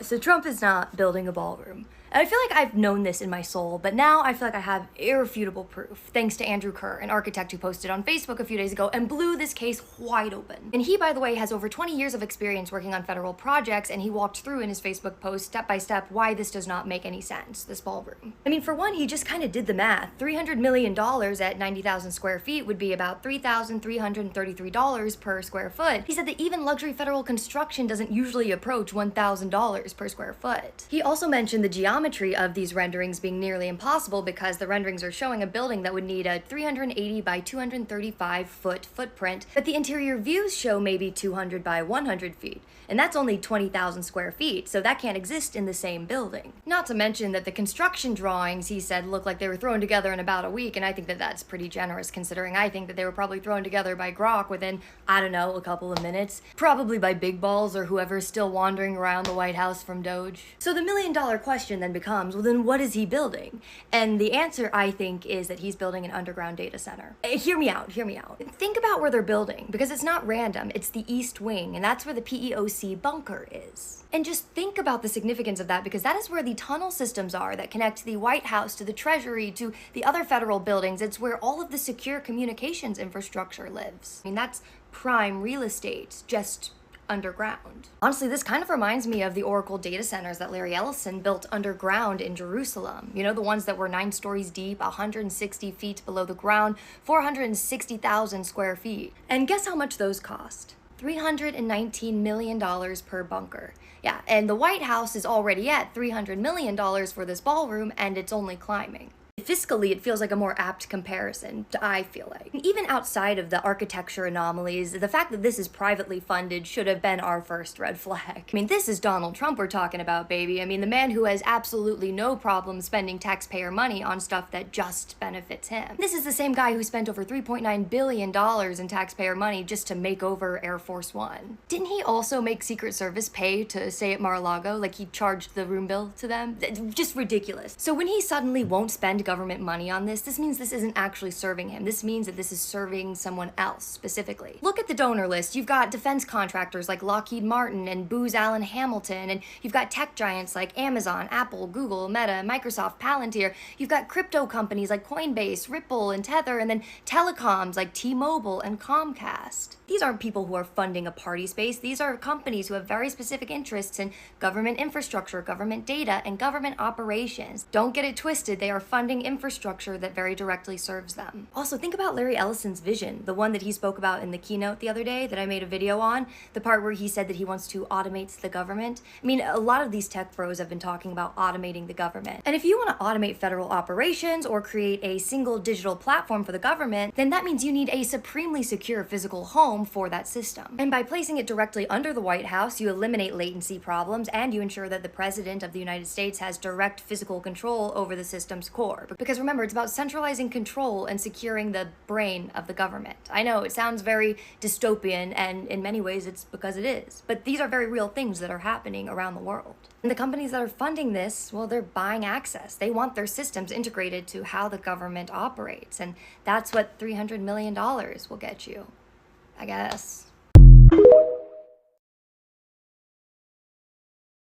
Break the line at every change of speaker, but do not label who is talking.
So Trump is not building a ballroom. And I feel like I've known this in my soul, but now I feel like I have irrefutable proof, thanks to Andrew Kerr, an architect who posted on Facebook a few days ago and blew this case wide open. And he, by the way, has over 20 years of experience working on federal projects, and he walked through in his Facebook post, step by step, why this does not make any sense, this ballroom. I mean, for one, he just kind of did the math. $300 million at 90,000 square feet would be about $3,333 per square foot. He said that even luxury federal construction doesn't usually approach $1,000 per square foot. He also mentioned the geometry of these renderings being nearly impossible because the renderings are showing a building that would need a 380 by 235 foot footprint, but the interior views show maybe 200 by 100 feet. And that's only 20,000 square feet, so that can't exist in the same building. Not to mention that the construction drawings, he said, look like they were thrown together in about a week, and I think that that's pretty generous considering I think that they were probably thrown together by Grok within, I don't know, a couple of minutes. Probably by Big Balls or whoever's still wandering around the White House from Doge. So the million-dollar question then becomes, well then what is he building? And the answer, I think, is that he's building an underground data center. Hear me out. Think about where they're building, because it's not random, it's the East Wing, and that's where the PEOC bunker is. And just think about the significance of that, because that is where the tunnel systems are that connect the White House to the Treasury to the other federal buildings. It's where all of the secure communications infrastructure lives. I mean, that's prime real estate, just underground. Honestly, this kind of reminds me of the Oracle data centers that Larry Ellison built underground in Jerusalem. You know, the ones that were 9 stories deep, 160 feet below the ground, 460,000 square feet. And guess how much those cost? $319 million per bunker. Yeah, and the White House is already at $300 million for this ballroom, and it's only climbing. Fiscally, it feels like a more apt comparison, I feel like. Even outside of the architecture anomalies, the fact that this is privately funded should have been our first red flag. I mean, this is Donald Trump we're talking about, baby. I mean, the man who has absolutely no problem spending taxpayer money on stuff that just benefits him. This is the same guy who spent over $3.9 billion in taxpayer money just to make over Air Force One. Didn't he also make Secret Service pay to stay at Mar-a-Lago? Like he charged the room bill to them? Just ridiculous. So when he suddenly won't spend government money on this means this isn't actually serving him. This means that this is serving someone else specifically. Look at the donor list. You've got defense contractors like Lockheed Martin and Booz Allen Hamilton, and you've got tech giants like Amazon, Apple, Google, Meta, Microsoft, Palantir. You've got crypto companies like Coinbase, Ripple, and Tether, and then telecoms like T-Mobile and Comcast. These aren't people who are funding a party space. These are companies who have very specific interests in government infrastructure, government data, and government operations. Don't get it twisted. They are funding infrastructure that very directly serves them. Also, think about Larry Ellison's vision, the one that he spoke about in the keynote the other day that I made a video on, the part where he said that he wants to automate the government. I mean, a lot of these tech bros have been talking about automating the government. And if you want to automate federal operations or create a single digital platform for the government, then that means you need a supremely secure physical home for that system. And by placing it directly under the White House, you eliminate latency problems and you ensure that the President of the United States has direct physical control over the system's core. Because remember, it's about centralizing control and securing the brain of the government. I know it sounds very dystopian, and in many ways it's because it is. But these are very real things that are happening around the world. And the companies that are funding this, well, they're buying access. They want their systems integrated to how the government operates. And that's what $300 million will get you, I guess.